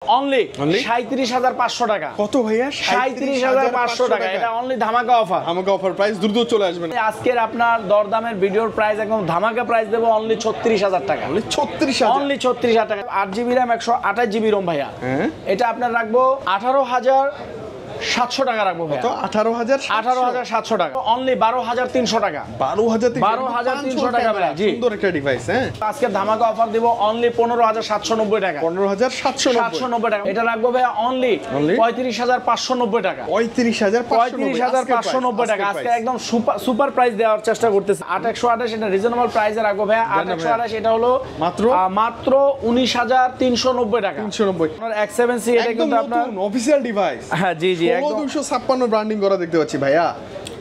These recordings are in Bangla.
অনলি ৩৭৫০০ টাকা। কত ভাইয়া? ৩৭৫০০ টাকা। এটা অনলি ধামাকা অফার। ধামাকা অফার প্রাইস, দ্রুত চলে আসবেন। আজকের আপনার দরদামের ভিডিওর প্রাইস একদম ধামাকা প্রাইস দেবো অনলি ৩৬০০০ টাকা। অনলি ৩৬০০০। অনলি ৩৬০০০ টাকা। 8GB RAM 128GB ROM ভাইয়া। এটা আপনার রাখবো ১৮,৭০০ টাকা রাখবো ভাইয়া। ১৮,৭০০ টাকা। অনলি ১২,৩০০ টাকা। ১২,৩০০ টাকা ভাইয়া। জি, সুন্দর একটা ডিভাইস। আজকে ধামাকা অফার দিব অনলি ১৫,৭৯০ টাকা। ১৫,৭৯০ টাকা। এটা রাখবো ভাইয়া অনলি ৩৫,৫৯০ টাকা। ৩৫,৫৯০ টাকা। আজকে একদম সুপার প্রাইস দেওয়ার চেষ্টা করতেছে। ৮/১২৮ এটা রিজনেবল প্রাইসে রাখবো ভাইয়া। ৮/১২৮ এটা হলো মাত্র ১৯,৩৯০ টাকা। ৩৯০। X7C এটা কিন্তু আপনার অফিশিয়াল ডিভাইস। হ্যাঁ, জি জি, ১৬,২৫৬ ব্র্যান্ডিং করা দেখতে পাচ্ছি ভাইয়া।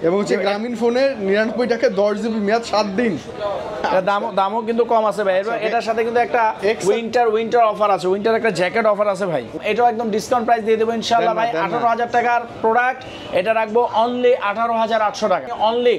এবং হচ্ছে গ্রামীণ ফোনের ৯৯ টাকায় 10GB মেয়াদ 7 দিন। দামও কিন্তু কম আছে ভাই। এটার সাথে কিন্তু একটা উইন্টার অফার আছে, উইন্টার একটা জ্যাকেট অফার আছে ভাই। এটাও একদম ডিসকাউন্ট প্রাইস দিয়ে দেবো ইনশাআল্লাহ ভাই। ১৮,০০০ টাকার প্রোডাক্ট এটা রাখবো অনলি ১৮,৮০০ টাকা। অনলি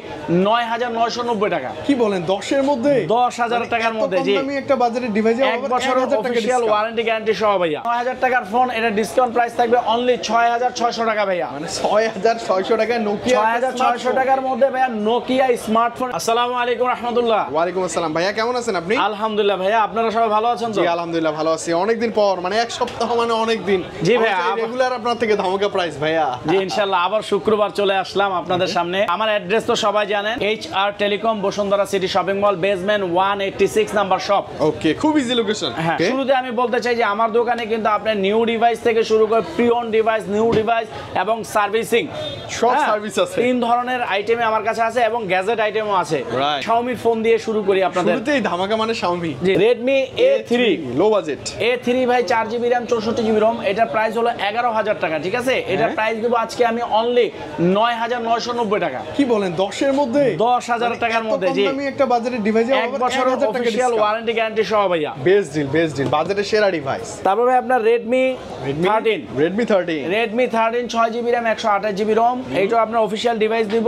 ৯,৯৯০ টাকা। কি বলেন, 10 এর মধ্যে? ১০,০০০ টাকার মধ্যে। জি, আমি একটা বাজারের ডিভাইসে 1 বছরের অফিশিয়াল ওয়ারেন্টি গ্যারান্টি সহ ভাইয়া। ৯,০০০ টাকার ফোন, এটা ডিসকাউন্ট প্রাইস থাকবে অনলি ৬,৬০০ টাকা ভাইয়া। মানে ৬,৬০০ টাকায় নোকিয়া, ৬,৬০০ টাকার মধ্যে ভাইয়া নোকিয়া স্মার্টফোন। আসসালামু আলাইকুম রাহমাতুল্লাহ। ওয়ালাইকুম আসসালাম ভাইয়া, কেমন আছেন আপনি? আলহামদুলিল্লাহ ভাইয়া, আপনারা সবাই ভালো আছেন তো? জি আলহামদুলিল্লাহ ভালো আছি। অনেকদিন পর, মানে এক সপ্তাহ, মানে অনেক দিন। জি ভাইয়া, রেগুলার আপনার থেকে ধামাকা প্রাইস ভাইয়া। জি ইনশাআল্লাহ, আবার শুক্রবার চলে আসলাম আপনাদের সামনে। আমার অ্যাড্রেস তো সবাই জানেন, HR telecom Bashundhara city shopping mall, basement 186 number shop. Okay, খুব ইজি লোকেশন। হ্যাঁ, শুরুতে আমি বলতে চাই যে আমার দোকানে কিন্তু আপনি নিউ ডিভাইস থেকে শুরু করে pre own device, new device এবং সার্ভিসিং সব সার্ভিস আছে। 3 ধরনের আইটেমে আমার কাছে আছে এবং গ্যাজেট আইটেমও আছে। Xiaomi ফোন দিয়ে শুরু করি আপনাদের। শুরুতেই ধামাকা মানে Xiaomi। জি, Redmi A3 low budget. A3 ভাই 4GB RAM 64GB ROM। এটা প্রাইস হলো 11,০০০ টাকা। ঠিক আছে, এটা প্রাইস দেবো আজকে আমি অনলি ৯,৯৯০ টাকা। কি বলেন, 10 এর মধ্যে? ১০,০০০ টাকার মধ্যে। জি, আমি একটা বাজারের ডিভাইসে 1 বছরের অফিশিয়াল ওয়ারেন্টি গ্যারান্টি সহ ভাইয়া। বেস্ট ডিল, বাজারের সেরা ডিভাইস। তারপর ভাই আপনার Redmi 13 6GB RAM 128GB ROM। এইটাও আপনার অফিশিয়াল ডিভাইস দিব।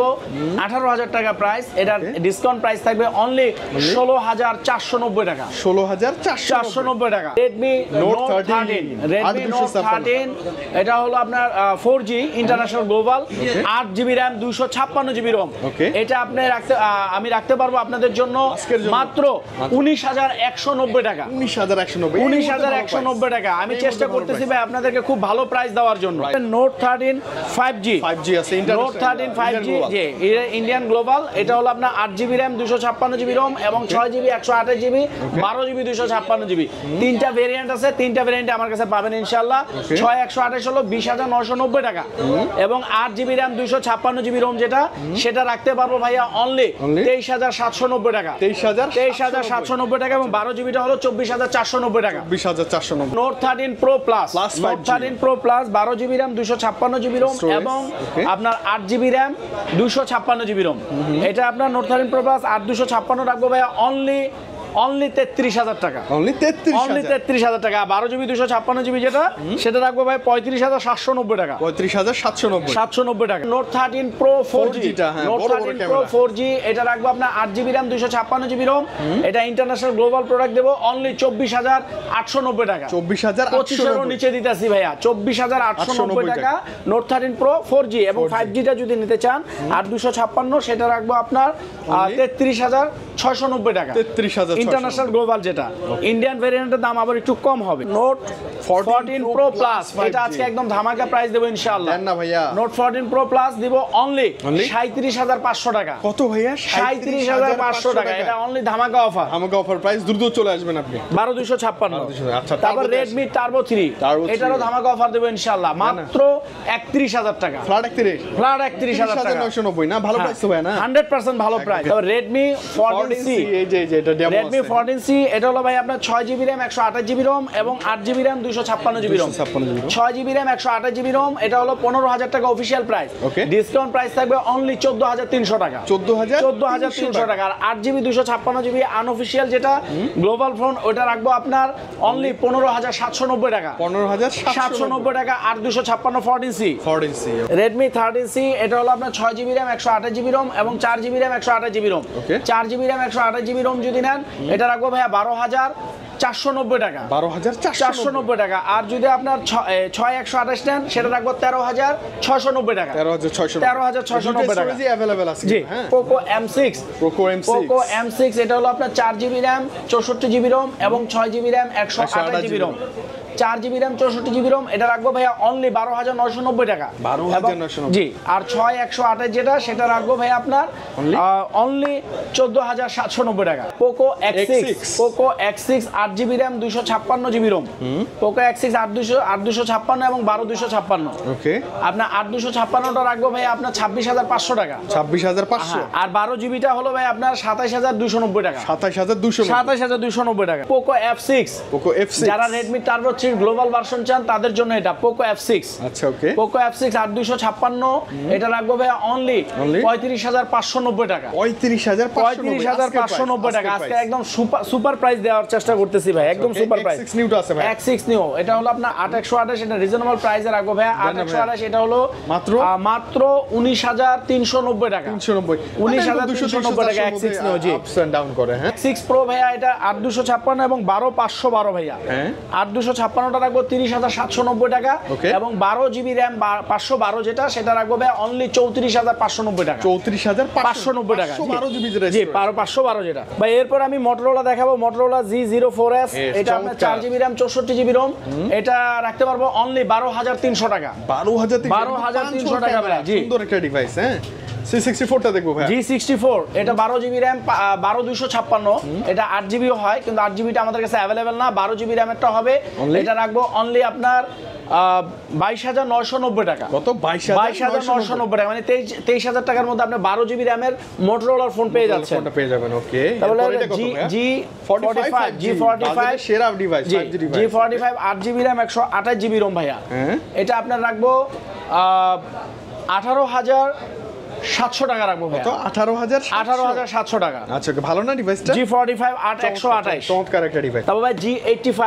18,০০০ টাকা প্রাইস। এটার ডিসকাউন্ট প্রাইস থাকবে অনলি 16,490 টাকা। 16,490 টাকা। Redmi Note 13 এটা হলো আপনার 4G international global, 8GB RAM 256GB ROM। এটা আপনি আমি রাখতে পারবো আপনাদের জন্য মাত্র 19,190 টাকা। 19,190 টাকা। আমি চেষ্টা করতেছি ভাই আপনাদেরকে খুব ভালো প্রাইস দেওয়ার জন্য। Note 13 5G আছে। Note 13 5G যে ইন্ডিয়ান গ্লোবাল। এটা হলো আপনার 8GB RAM 256GB ROM এবং 6GB 128GB 12GB 256GB। 3টা ভেরিয়েন্ট আছে। 3টা ভেরিয়েন্টে আমার কাছে পাবেন ইনশাআল্লাহ। 6/128 হলো 20,990 টাকা এবং 8GB RAM 256GB ROM যেটা, সেটা রাখতে পারবো ভাইয়া অনলি 23,790 টাকা। 23,790 টাকা এবং 12GB টা হলো 24,490 টাকা। 20,490। Note 13 Pro Plus 12GB RAM 256GB ROM এবং আপনার 8GB RAM 256GB ROM। এটা আপনার Note 13 Pro Plus 8/256 রাখবো ভাইয়া অনলি 33,000 টাকা। অনলি 33,000 টাকা। 12GB 256GB যেটা, সেটা রাখবো ভাই 35,790 টাকা। 35,790 টাকা। Note 13 Pro 4G Note 13 Pro 4G এটা রাখবো আপনার 8GB RAM 256GB ROM। এটা ইন্টারন্যাশনাল গ্লোবাল প্রোডাক্ট দেবো অনলি 24,890 টাকা। 24,890 নিচে দিতেছি ভাইয়া, 24,890 টাকা। Note 13 Pro 4G এবং 5G টা যদি নিতে চান 8/256, সেটা রাখবো আপনার 33,690 টাকা। 33,000 ইন্টারন্যাশনাল গ্লোবাল যেটা। ইন্ডিয়ান ভেরিয়েন্টের দাম আবার একটু কম হবে। Note 14 Pro Plus এটা আজকে একদম ধামাকা প্রাইস দেব ইনশাআল্লাহ। না ভাইয়া, Note 14 Pro Plus দিব অনলি 37,500 টাকা। কত ভাইয়া? 37,500 টাকা। এটা অনলি ধামাকা অফার। ধামাকা অফার প্রাইস, দ্রুত চলে আসবেন আপনি। 12,256। আচ্ছা, তারপর Redmi Turbo 3 এটারও ধামাকা অফার দেব ইনশাআল্লাহ মাত্র 31,000 টাকা। ফ্ল্যাট 31,000 টাকা। 31,990 না, ভালো প্রাইস তো ভাই না? 100% ভালো প্রাইস। তারপর Redmi 14C এই যে এটা ডেমো Redmi 14C এটা হলো ভাই আপনার 6GB RAM 128GB ROM এবং 8GB RAM 256GB ROM। 6GB RAM 128GB ROM এটা হলো 15,000 টাকা অফিশিয়াল প্রাইস। ডিসকাউন্ট প্রাইস থাকবে অনলি 14,300 টাকা। 14,300 টাকা। আর 8GB 256GB আনঅফিশিয়াল যেটা গ্লোবাল ফোন, ওটা রাখবো আপনার অনলি 15,790 টাকা। 15,790 টাকা। 8/256 14C Redmi 13C এটা হলো আপনার 6GB RAM 128GB ROM এবং 4GB RAM 128GB ROM। 4GB RAM 128GB ROM যদি নেন এটা রাখবো ভাইয়া 12,490 টাকা। 12,490 টাকা। আর যদি আপনার 6/128 নেন সেটা রাখবো 13,690 টাকা। 13,690 টাকা अवेलेबल আছে। জি। পোকো M6 এটা হলো আপনার 4GB RAM 64GB ROM এবং 6GB RAM 128GB ROM। 4GB RAM 64GB ROM এটা রাখবো ভাইয়া অনলি 12,990 টাকা। 12,990 জি। আর 6/128 যেটা সেটা রাখবো ভাইয়া আপনার অনলি 14,790 টাকা। Poco X6 8GB RAM 256GB ROM। Poco X6 8,256 এবং 12,256। ওকে। আপনার 8,256টা রাখবো ভাই আপনার 26,500 টাকা। 26,500। আর 12GBটা হলো ভাই আপনার 27,290 টাকা। 27,290 টাকা। পোকো F6 যারা Redmi Turbo 3 গ্লোবাল ভার্সন চান তাদের জন্য এটা পোকো F6। আচ্ছা ওকে। পোকো F6 8,256 এটা রাখবো ভাই অনলি 35,590 টাকা। 35,590 টাকা। আজকে একদম সুপার প্রাইস দেওয়ার চেষ্টা করতেছি ভাই, একদম সুপার প্রাইস। X6 নিউটা আছে ভাই। X6 নিউ এটা হলো আপনার 8/128 এটা রিজনেবল প্রাইসে রাখবো ভাই। 8/128 এটা হলো মাত্র 19,390 টাকা। 19,290 টাকা X6 new. G. Ups and down করে। হ্যাঁ। X6 Pro ভাইয়া এটা 8,256 এবং 12,512 ভাইয়া। 8,256টা রাখবো 30,790 টাকা এবং 12GB RAM 512 যেটা সেটা রাখবো ভাই অনলি 34,590 টাকা। 34,590 টাকা। 512GB জি 512 যেটা ভাই। এরপর আমি মোটরোলা দেখাবো, মোটরোলা G04S এটা আপনার 4GB RAM 64GB ROM এটা রাখতে পারবো অনলি 12,300 টাকা। 12,300 টাকা ভাই। জি। সুন্দর একটা ডিভাইস। হ্যাঁ। C64 টা দেখবো ভাই। G64 এটা 12GB RAM 12,256 এটা 8GB হয় কিন্তু 8GBটা আমাদের কাছে अवेलेबल না। 12GB RAM একটা হবে এটা রাখবো অনলি আপনার 22,990 টাকা। কত? 22,990 টাকা মানে 23,000 টাকার মধ্যে আপনি 12GB RAM এর মোটরোলার ফোন পেয়ে যাচ্ছেন। ফোনটা পেয়ে যাবেন। ওকে। তাহলে G45 সেরা device. G45 8GB RAM 128GB ROM ভাইয়া। এটা আপনার রাখবো 18,700 টাকা রাখবো ভাই। 18,700 টাকা। আচ্ছা ভালো না ডিভাইসটা? G45 8/128 চমৎকার একটা ডিভাইস। তারপর ভাই G85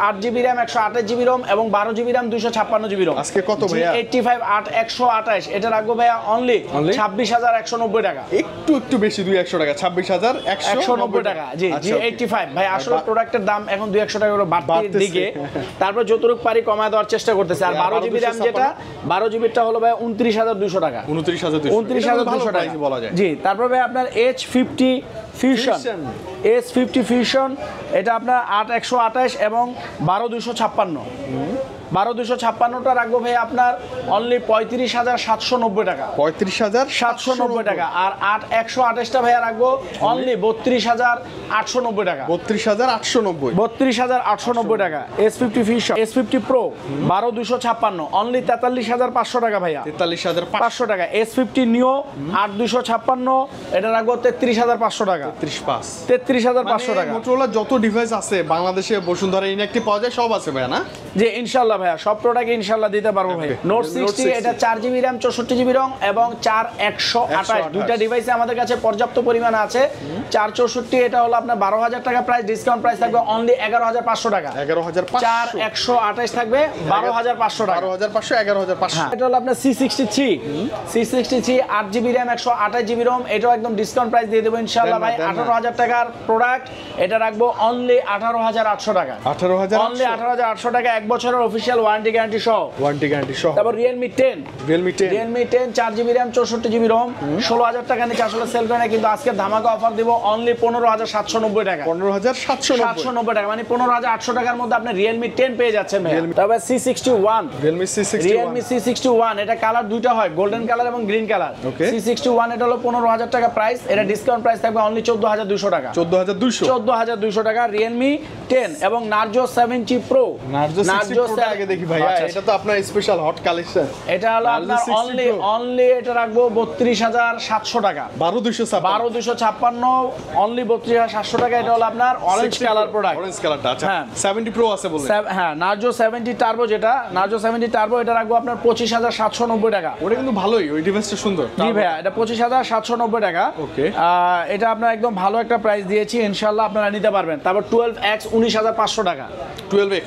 8GB RAM 128GB ROM এবং 12GB RAM 256GB ROM। আজকে কত ভাইয়া? G85 128 এটা রাখবো ভাইয়া অনলি 26,190 টাকা। একটু বেশি 200 টাকা। 26,190 টাকা। জি। G85 ভাই আসলে প্রোডাক্টের দাম এখন 200 টাকা করে বাড়তির দিকে, তারপর যতটুকু পারি কমায় দেওয়ার চেষ্টা করতেছে। আর 12GB RAM যেটা 12GBটা হলো ভাই 29,200 টাকা। 29,200 টাকা বলা যায়। জি। তারপর ভাই আপনার H50 Fusion এটা আপনার 8/128 এবং 12,256 12,256টা রাখবো ভাই আপনার অনলি 35,790 টাকা। 35,790 টাকা। আর 8/128টা ভাইয়া রাখবো অনলি 32,890 টাকা। 32,890 টাকা। S50 Pro 12,256 অনলি 43,500 টাকা ভাইয়া। 43,500 টাকা। S50 Neo 8,256 এটা রাখবো 33,500 টাকা। 33,500 টাকা। মোটরোলা যত ডিভাইস আছে বাংলাদেশে বসুন্ধরা ইনঅ্যাক্টিভ পাওয়া যায় সব আছে ভাই না? জি ইনশাআল্লাহ ভাইয়া সব প্রোডাক্ট ইনশাআল্লাহ দিতে পারবো ভাই। Note 60 এটা 4GB RAM 64GB ROM এবং 4/128 দুইটা ডিভাইসে আমাদের কাছে পর্যাপ্ত পরিমাণ আছে। 4/64 এটা হলো আপনার 12,000 টাকা প্রাইস, ডিসকাউন্ট প্রাইস থাকবে অনলি 11,500 টাকা। 4/128 থাকবে 12,500 টাকা। 12,500 11,500। এটা হলো আপনার C63 8GB RAM 128GB ROM এটাও একদম ডিসকাউন্ট প্রাইস দিয়ে দেবো ইনশাআল্লাহ ভাই। 18,000 টাকার প্রোডাক্ট এটা রাখবো অনলি 18,800 টাকা। 18,800 অনলি 18,800 টাকা। 1 বছরের অফিশিয়াল ওয়ারেন্টি গ্যারান্টি সহ। তারপর Realme 10 4GB RAM 64GB ROM 16,000 টাকা নিচে আসলে সেল করে না কিন্তু আজকে ধামাকা অফার দিব অনলি 15,790 টাকা। 15,790 টাকা মানে 15,800 টাকার মধ্যে আপনি Realme 10 পেয়ে যাচ্ছেন ভাই। তারপর Realme C61 এটা কালার দুইটা হয়, গোল্ডেন কালার এবং গ্রিন কালার। C61 এটা হলো 15,000 টাকা প্রাইস, এটা ডিসকাউন্ট প্রাইস থাকবে অনলি 14,200 টাকা। 14,200 টাকা Realme 10 এবং Narzo 70 Pro। Narzo আগে দেখি ভাই। এটা তো আপনার স্পেশাল হট কালেকশন। এটা হলো আপনার অনলি এটা রাখবো 32,700 টাকা। 12,256 অনলি 32,700 টাকা। এটা হলো আপনার অরেঞ্জ কালার প্রোডাক্ট। অরেঞ্জ কালারটা আচ্ছা 70 Pro আছে বলে। হ্যাঁ Narzo 70 Turbo যেটা Narzo 70 Turbo এটা রাখবো আপনার 25,790 টাকা। ওটা কিন্তু ভালোই, ওই ডিভাইসটা সুন্দর। জি ভাইয়া এটা 25,790 টাকা। ওকে। এটা আপনার একদম ভালো একটা প্রাইস দিয়েছি, ইনশাআল্লাহ আপনারা নিতে পারবেন। তারপর 12X 19,500 টাকা। 12X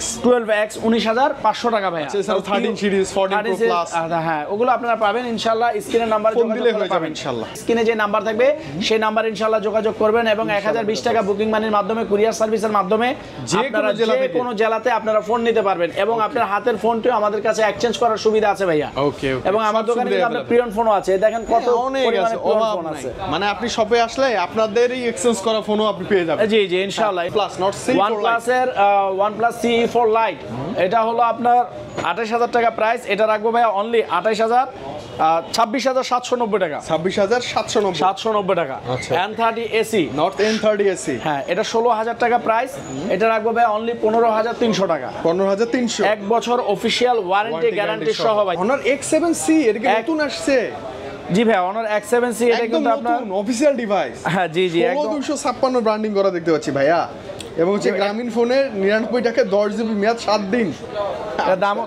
19,500 টাকা ভাইয়া। আচ্ছা স্যার 13 সিরিজ 14 প্রো প্লাস হ্যাঁ ওগুলো আপনারা পাবেন ইনশাআল্লাহ। স্ক্রিনের নাম্বার যোগাযোগ করে পাবেন ইনশাআল্লাহ। স্ক্রিনে যে নাম্বার থাকবে সেই নাম্বার ইনশাআল্লাহ যোগাযোগ করবেন এবং 1020 টাকা বুকিং মানির মাধ্যমে কুরিয়ার সার্ভিসের মাধ্যমে আপনারা যে কোনো জেলাতে আপনারা ফোন নিতে পারবেন এবং আপনার হাতের ফোনটিও আমাদের কাছে এক্সচেঞ্জ করার সুবিধা আছে ভাইয়া। ওকে এবং আমার দোকানে কিন্তু আপনার প্রিয়ন ফোনও আছে, দেখেন কত পরিমাণে ফোন আছে। মানে আপনি শপে আসলে আপনাদেরই এক্সচেঞ্জ করা ফোনও আপনি পেয়ে যাবেন। জি জি ইনশাআল্লাহ। প্লাস নট সি OnePlus এর OnePlus CE4 Lite এটা হলো আপনার 28,000 টাকা প্রাইস। এটা রাখবো ভাইয়া অনলি 26,790 টাকা। 26,790 টাকা। আচ্ছা। N30 AC not N30 AC হ্যাঁ এটা 16,000 টাকা প্রাইস। এটা রাখবো ভাই অনলি 15,300 টাকা। 15,300 এক বছর অফিশিয়াল ওয়ারেন্টি গ্যারান্টি সহ ভাই। Honor X7C এটা কি নতুন আসছে? জি ভাই Honor X7C এটা কিন্তু আপনার অফিশিয়াল ডিভাইস। হ্যাঁ জি জি একদম 256 ব্র্যান্ডিং করা দেখতে পাচ্ছি ভাইয়া। এবং হচ্ছে গ্রামীণ ফোনের 99 টাকায় 10 জিবি মেয়াদ 7 দিন।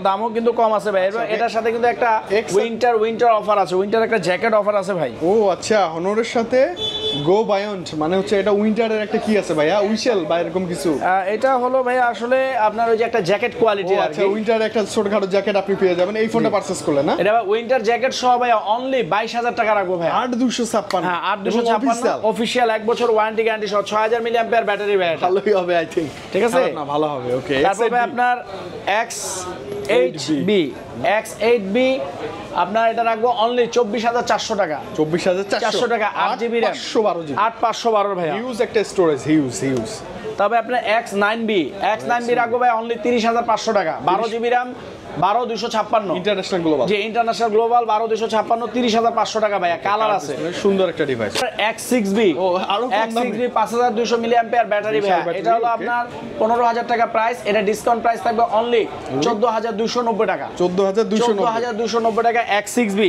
দামও কিন্তু কম আছে ভাই। এটার সাথে কিন্তু একটা উইন্টার অফার আছে, উইন্টার একটা জ্যাকেট অফার আছে ভাই। ও আচ্ছা হনরের সাথে গো বায়ন্ট মানে হচ্ছে এটা উইন্টারের একটা কি আছে ভাইয়া উইশেল বা এরকম কিছু? এটা হলো ভাই আসলে আপনার ওই যে একটা জ্যাকেট কোয়ালিটি আর আচ্ছা উইন্টার একটা ছোটখাটো জ্যাকেট আপনি পেয়ে যাবেন এই ফোনটা পারচেজ করলে না? এটা উইন্টার জ্যাকেট সহ ভাই অনলি 22,000 টাকা রাখবো ভাই। 8,256 হ্যাঁ 8,256 অফিশিয়াল এক বছর ওয়ারেন্টি গ্যারান্টি সহ 6000 মিলিঅ্যাম্পিয়ার ব্যাটারি ভাই। ভালোই হবে আই থিংক। ঠিক আছে না ভালো হবে ওকে। তারপর ভাই আপনার X8B আপনার এটা রাখবো অনলি 24,400 টাকা। 24,400 টাকা 8 জিবি RAM 512 জিবি 8512 ভাই। হিউজ একটা স্টোরেজ হিউজ। তবে আপনার X9B রাখবো ভাই অনলি 30,500 টাকা। 12 জিবি RAM 12,256 ইন্টারন্যাশনাল গ্লোবাল। যে ইন্টারন্যাশনাল গ্লোবাল 12,256 30,500 টাকা ভাইয়া। কালার আছে সুন্দর একটা ডিভাইস। X6B ও আরো কম দামে। X6B 5,200 মিলিঅ্যাম্পিয়ার ব্যাটারি ভাইয়া। এটা হলো আপনার 15,000 টাকা প্রাইস। এটা ডিসকাউন্ট প্রাইস থাকবে অনলি 14,290 টাকা। 14,290 টাকা X6B।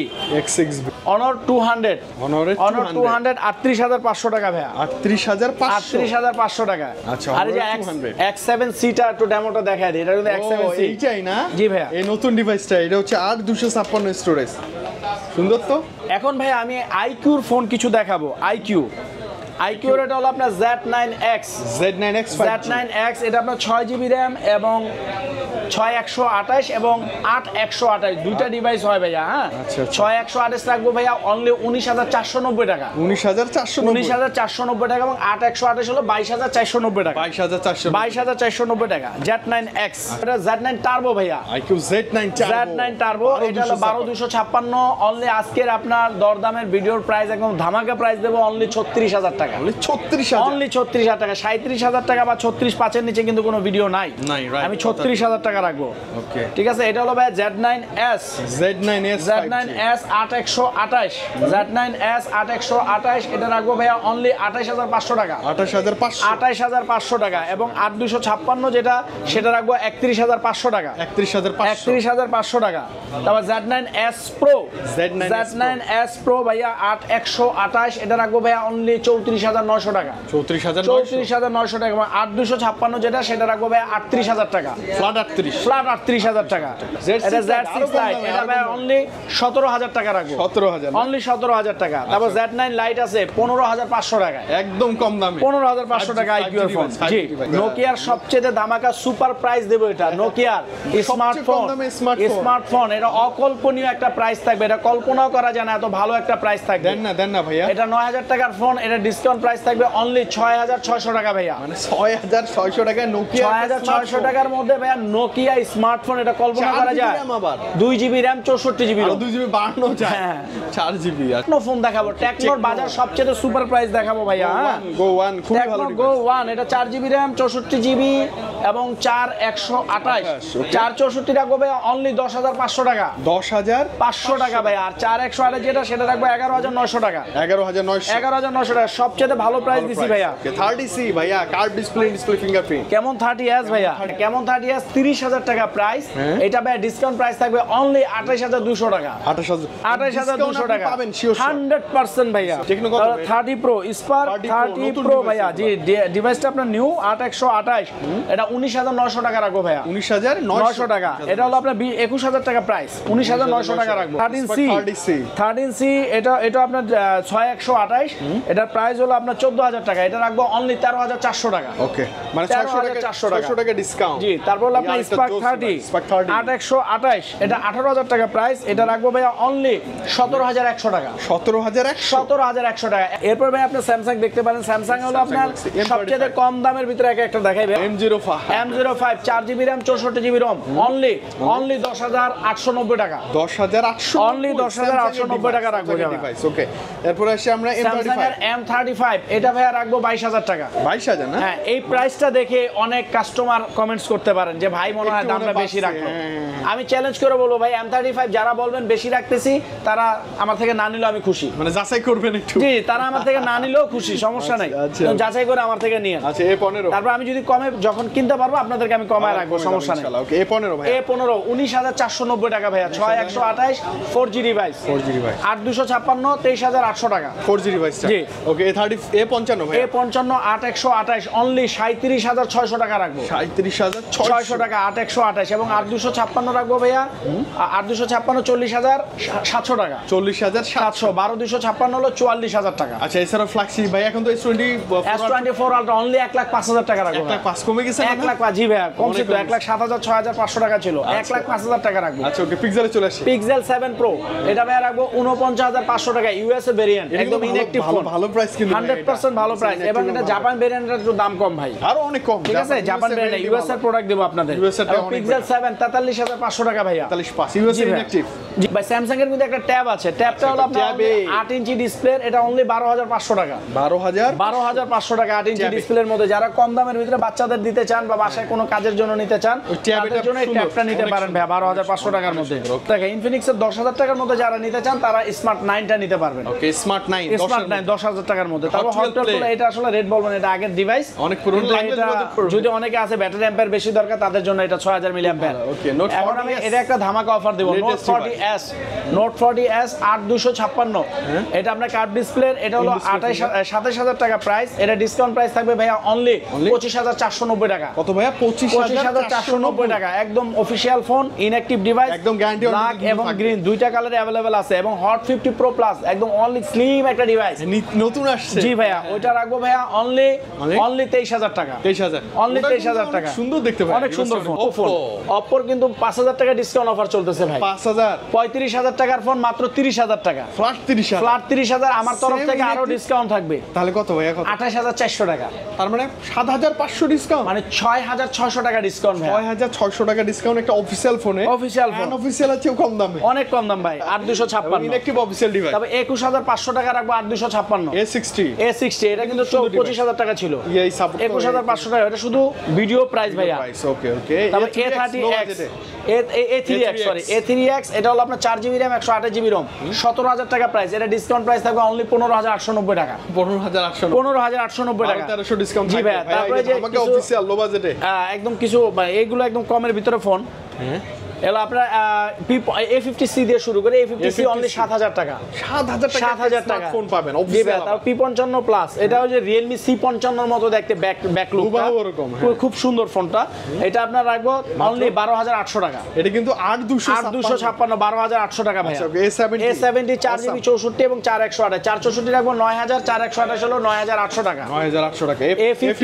Honor 200 Honor 200 38,500 টাকা ভাইয়া। 38,500 টাকা। আচ্ছা আর এই যে X7C টা একটু ডেমোটা দেখায় দিই। এটা কিন্তু X7C এইটাই না? জি ভাইয়া। এই নতুন ডিভাইসটা এটা হচ্ছে 8,256 স্টোরেজ। সুন্দর তো। এখন ভাই আমি IQ-র ফোন কিছু দেখাবো। IQ এর এটা হলো আপনার Z9X এটা আপনার 6 জিবি RAM এবং 6128 এবং 8128 দুইটা ডিভাইস হয় ভাইয়া। হ্যাঁ 6128 রাখবো ভাইয়া অনলি 19,490 টাকা। 19,490 টাকা এবং 8128 হলো 22,490 টাকা। 22,490 টাকা Z9X। এটা Z9 টার্বো ভাইয়া। IQ Z9 টার্বো এটা হলো 12,256 অনলি আজকের আপনার দরদামের ভিডিওর প্রাইস একদম ধামাকা প্রাইস দেবো অনলি 36,000 টাকা। অনলি 36,000 টাকা। 37,000 টাকা বা 36,500 নিচে কিন্তু কোনো ভিডিও নাই। আমি 36,000 টাকা রাখবো। ওকে ঠিক আছে এটা হলো ভাই Z9S 8128 8128 এটা রাখবো ভাইয়া অনলি 28,500 টাকা। 28,500 টাকা এবং 8,256 যেটা সেটা রাখবো 31,500 টাকা। 31,500 টাকা। তারপর Z9S Pro ভাইয়া 8128 এটা রাখবো ভাইয়া অনলি 34,900 টাকা। 34,900 টাকা এবং 8,256 যেটা সেটা রাখবো ভাইয়া 38,000 টাকা। ফ্ল্যাট 38,000 টাকা। এটা Z6 Lite এটা ভাই অনলি 17,000 টাকা রাখবো। 17,000 অনলি 17,000 টাকা। তারপর Z9 Lite আছে 15,500 টাকা। একদম কম দামে 15,500 টাকা IQ এর ফোন। জি নোকিয়ার সবচেয়ে দামাকা সুপার প্রাইস দেব এটা। নোকিয়ার স্মার্টফোন এটা অকল্পনীয় একটা প্রাইস থাকবে। এটা কল্পনাও করা যায় না এত ভালো একটা প্রাইস থাকবে। দেন না ভাইয়া। এটা 9,000 টাকার ফোন। এটা ডিসকাউন্ট প্রাইস থাকবে অনলি 6,600 টাকা ভাইয়া। মানে 6,600 টাকা নোকিয়া 6,600 টাকার মধ্যে ভাইয়া নোকিয়া স্মার্টফোন এটা কল্পনা করা যায়। 2 GB RAM 64 GB ROM 2 GB বাড়ানো যায়। 4 জিবি টেকনো ফোন দেখাবো। টেকনোর বাজার সবচেয়ে সুপার প্রাইস দেখাবো ভাইয়া। Go One খুবই ভালো Go One এটা 4 জিবি RAM 64 জিবি এবং 4128 464 রাখবো ভাইয়া অনলি 10,500 টাকা। 10,500 টাকা ভাইয়া। আর 4128 যেটা সেটা রাখবো 11,900 টাকা। 11,900 টাকা সবচেয়ে ভালো প্রাইস দিছি ভাইয়া। 30C ভাইয়া কার্ড ডিসপ্লে ফিঙ্গারপ্রিন্ট। কেমন 30S ভাইয়া। কেমন 30S 30,000 টাকা প্রাইস। এটা ভাইয়া ডিসকাউন্ট প্রাইস থাকবে অনলি 28,200 টাকা। 28,200 টাকা পাবেন 100% ভাইয়া। টেকনো কত 30 Pro স্পার 30 Pro ভাইয়া। জি ডিভাইসটা আপনার নিউ 8128 এটা 19,900 টাকা রাখবো ভাইয়া। 19,900 টাকা। এটা হলো আপনার 21,000 টাকা প্রাইস। 19,900 টাকা রাখবো। 13C এটা আপনার 6128 এটার প্রাইস হলো আপনার 14000 টাকা, এটা রাখবো অনলি 13400 টাকা। ওকে, মানে 600 টাকা ডিসকাউন্ট। জি, তারপর হলো আপনার স্পার্ক 30 8128, এটা 18000 টাকা প্রাইস, এটা রাখবো ভাইয়া অনলি 17100 টাকা। 17100 টাকা। এরপর ভাই আপনি স্যামসাং দেখতে পারেন, স্যামসাং হলো আপনার সবচেয়ে কম দামের ভিতরে একটা দেখাই ভাই, M05 4GB RAM 64GB ROM only 10890 টাকা। 10800, অনলি 10890 টাকা রাখবো ডিভাইস। ওকে, এরপর আসি আমরা M35, এটা ভাইয়া রাখবো 22000 টাকা। 22000 না? হ্যাঁ, এই প্রাইসটা দেখে অনেক কাস্টমার কমেন্টস করতে পারেন যে ভাই মনে হয় দামটা বেশি রাখলো। আমি চ্যালেঞ্জ করে বলবো ভাই M35 যারা বলবেন বেশি রাখতেছি তারা আমার থেকে না নিলেও আমি খুশি। মানে যাচাই করবেন একটু। জি, তারা আমার থেকে না নিলেও খুশি, সমস্যা নাই, যাচাই করে আমার থেকে নিয়ে। আচ্ছা, A15, তারপর আমি যদি কমে যখন কিনতে পারবো আপনাদেরকে আমি কমায় রাখবো, সমস্যা নাই। ওকে, A15 ভাই, A15 19490 টাকা ভাইয়া, 6128 4G ডিভাইস, 4G ডিভাইস, 8256 23800 টাকা 4G ডিভাইস। জি। ওকে, A55 ভাই, A55 8128 অনলি 37600 টাকা রাখবো। 37600 টাকা 8128, এবং 8256 রাখবো ভাইয়া, 8256 40700 টাকা, 40700। 12256 হলো 44000 টাকা। আচ্ছা, এছাড়া ফ্ল্যাগশিপ ভাই এখন তো S24 আলট্রা অনলি 1,05,000 টাকা রাখবো। 1,05,000 কমে গেছে না? 1,05,000, জি ভাইয়া কমছে তো, 1,07,000 6500 টাকা ছিল, 1,05,000 টাকা রাখবো। আচ্ছা, ওকে, পিক্সেলে চলে আসি। পিক্সেল 7 প্রো, এটা ভাইয়া রাখবো 49500 টাকা, ইউএসএ ভেরিয়েন্ট, একদম ইনঅ্যাকটিভ ফোন, ভালো প্রাইস কিন্তু 100% ভালো প্রাইস, এবং এটা জাপান ভেরিয়েন্টের একটু দাম কম ভাই, আরো অনেক কম। ঠিক আছে, জাপান ভেরিয়েন্ট ইউএসএ প্রোডাক্ট দেব আপনাদের। পিক্সেল 7 43500 টাকা ভাইয়া, 45 ইউএসএ ইনঅ্যাকটিভ। জি ভাই, স্যামসাং এর মধ্যে একটা ট্যাব আছে, ট্যাবটা হলো আপনার 8 ইঞ্চি ডিসপ্লে, এটা অনলি 12500 টাকা। 12500 টাকা 8 ইঞ্চি ডিসপ্লের মধ্যে, যারা কম দামের ভিতরে বাচ্চাদের দিতে চান বা বাসায় কোনো কাজের জন্য নিতে চান তাদের জন্য এই ট্যাবটা নিতে পারেন ভাই, 12500 টাকার মধ্যে। দেখেন ইনফিনিক্সের 10000 টাকার মধ্যে যারা নিতে চান তারা স্মার্ট 9টা নিতে পারবেন। ওকে, স্মার্ট 9 10000 টাকার মধ্যে। তারপর হটস্টার, এটা আসলে রেড বলবেন, এটা আগের ডিভাইস, অনেক পুরনো, যদি অনেকে আছে ব্যাটারি অ্যাম্পিয়ার বেশি দরকার তাদের জন্য এটা 6000 মিলি অ্যাম্পিয়ার। ওকে, নোট এখন আমি এটা একটা ধামাকা অফার দেব, নোট 40s 8256, এটা আপনার কার্ভ ডিসপ্লে, এটা হলো 27000 টাকা প্রাইস, এটা ডিসকাউন্ট প্রাইস থাকবে ভাইয়া অনলি 25490 টাকা। কত ভাইয়া? 25490 টাকা, একদম অফিশিয়াল ফোন, ইনঅ্যাকটিভ ডিভাইস, একদম গ্যারান্টি, ব্ল্যাক এবং গ্রিন দুইটা কালারে अवेलेबल আছে, এবং হট 50 প্রো প্লাস, একদম অনলি স্লিম একটা ডিভাইস, নতুন আসছে। জি ভাইয়া, ওইটা রাখবো ভাইয়া অনলি 23000 টাকা। 23000 অনলি 23000 টাকা, সুন্দর দেখতে ভাই, অনেক সুন্দর ফোন। অপ্পোর কিন্তু 5000 টাকা ডিসকাউন্ট অফার চলতেছে ভাই, 5000 35000 টাকার ফোন মাত্র 30000 টাকা, ফ্ল্যাট 30000, ফ্ল্যাট 30000। আমার তরফ থেকে আরো ডিসকাউন্ট থাকবে, তাহলে কত ভাইয়া? কত? 28400 টাকা, তার মানে 7500 ডিসকাউন্ট, মানে 6600 টাকা ডিসকাউন্ট ভাই, 6600 টাকা ডিসকাউন্ট একটা অফিশিয়াল ফোনে, অফিশিয়াল ফোন, অফিশিয়াল আছে কম দামে, অনেক কম দাম ভাই, 8256, ইনঅ্যাকটিভ অফিশিয়াল ডিভাইস। তবে 21500 টাকা রাখবো, 8256 A60, এটা কিন্তু 25000 টাকা ছিল, এই সাপোর্ট 21500 টাকা, এটা শুধু ভিডিও প্রাইস ভাইয়া। ওকে, ওকে, তবে A30X, সরি A3X, এটা হলো আপনার 4GB RAM 128GB ROM, 17000 টাকা প্রাইস, এটা ডিসকাউন্ট প্রাইস থাকবে অনলি 15890 টাকা, 15890 টাকা, 1300 ডিসকাউন্ট। জি ভাইয়া। তারপরে যে আমাকে অফিশিয়াল লো বাজেটে একদম কিছু এইগুলো একদম কমের ভিতরে ফোন, এলো আপনার A50C দিয়ে শুরু করে, A50C অনলি 7000 টাকা, 7000 টাকা ফোন পাবেন জি ভাই। অফিশিয়াল। তাও P55 প্লাস, এটা হচ্ছে Realme C55 এর মতো দেখতে, ব্যাক লুক খুব সুন্দর ফোনটা, এটা আপনার রাখবো অনলি 12800 টাকা। এটা কিন্তু 8256 12800 টাকা ভাই। A70 4GB 64 এবং 4128, 464 রাখবো 9000, 4128 হলো 9800 টাকা, 9800 টাকা। A50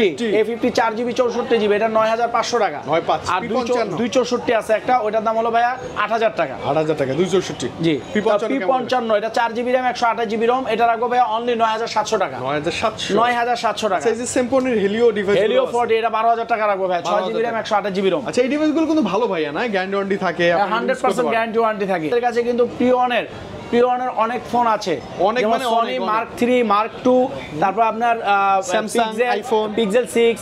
4GB 64GB, এটা 9500 টাকা। আর 264 আছে একটা, ওইটার দাম হলো ভাইয়া 8000 টাকা। 8000 টাকা 264। জি, P55 এটা 4GB RAM 128GB ROM, এটা রাখবো ভাইয়া অনলি 9700 টাকা। 9700 টাকা। এই যে স্যামসংয়ের হেলিও ডিভাইস, হেলিও 40, এটা 12000 টাকা রাখবো ভাইয়া, 6GB RAM 128GB ROM। আচ্ছা, এই ডিভাইসগুলো কিন্তু ভালো ভাইয়া, না গ্যারান্টি ওয়ারেন্টি থাকে, 100% গ্যারান্টি ওয়ারেন্টি থাকে। এর কাছে কিন্তু প্রিওনের অনেক ফোন আছে, অনেক, মানে Sony Mark 3, Mark 2, তারপর আপনার Samsung, iPhone, Pixel 6,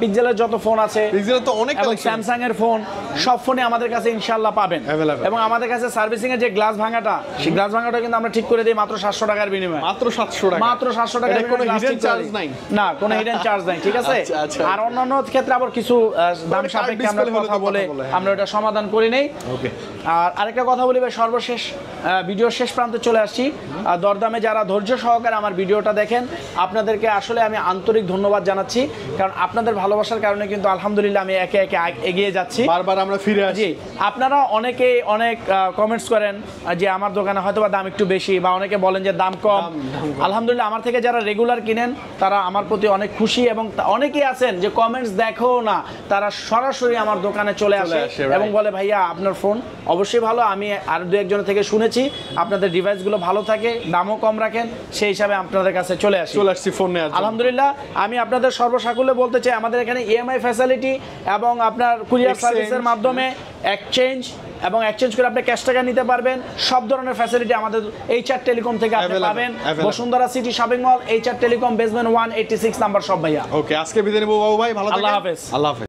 পিক্সেলের যত ফোন আছে, পিক্সেলের তো অনেক এবং কালেকশন, স্যামসাং এর ফোন, সব ফোনে আমাদের কাছে ইনশাআল্লাহ পাবেন। এবং আমাদের কাছে সার্ভিসিং এর যে গ্লাস ভাঙাটা, সেই গ্লাস ভাঙাটা কিন্তু আমরা ঠিক করে দেই মাত্র 700 টাকার বিনিময়ে, মাত্র 700 টাকা, মাত্র 700 টাকা। কোনো হিডেন চার্জ নাই, না, কোনো হিডেন চার্জ নাই, ঠিক আছে। আর অন্যান্য ক্ষেত্রে আবার কিছু দাম সাপেক্ষে আমরা কথা বলে আমরা ওটা সমাধান করি নেই। ওকে। আর আরেকটা কথা বলি ভাই, সর্বশেষ ভিডিওর শেষ প্রান্তে চলে আসছি। দরদামে যারা ধৈর্য সহকারে আমার ভিডিওটা দেখেন, আপনাদেরকে আসলে আমি আন্তরিক ধন্যবাদ জানাচ্ছি। কারণ আপনাদের ভালোবাসার কারণে কিন্তু আলহামদুলিল্লাহ আমি একে একে এগিয়ে যাচ্ছি। বারবার আমরা ফিরে আসি। জি, আপনারা অনেকে অনেক কমেন্টস করেন যে আমার দোকানে হয়তো বা দাম একটু বেশি, বা অনেকে বলেন যে দাম কম। আলহামদুলিল্লাহ আমার থেকে যারা রেগুলার কিনেন তারা আমার প্রতি অনেক খুশি, এবং অনেকেই আছেন যে কমেন্টস দেখো না, তারা সরাসরি আমার দোকানে চলে আসে এবং বলে ভাইয়া আপনার ফোন অবশ্যই ভালো, আমি আর দু একজনের থেকে শুনেছি আপনাদের ডিভাইসগুলো ভালো থাকে, দামও কম রাখেন, সেই হিসাবে আপনাদের কাছে চলে আসছি ফোন নেওয়ার জন্য। আলহামদুলিল্লাহ আমি আপনাদের সর্বসাকুল্যে বলতে চাই আমাদের এখানে ইএমআই ফ্যাসিলিটি এবং আপনার কুরিয়ার সার্ভিসের মাধ্যমে এক্সচেঞ্জ করে আপনি ক্যাশ টাকা নিতে পারবেন। সব ধরনের ফ্যাসিলিটি আমাদের এইচআর টেলিকম থেকে আপনি পাবেন। বসুন্ধরা সিটি শপিং মল, এইচআর টেলিকম, বেসমেন্ট 186 নাম্বার সব ভাইয়া। ওকে, আজকে বিদায় নেবো বাবু ভাই, ভালো থাকবেন। আল্লাহ হাফেজ। আল্লাহ হাফেজ।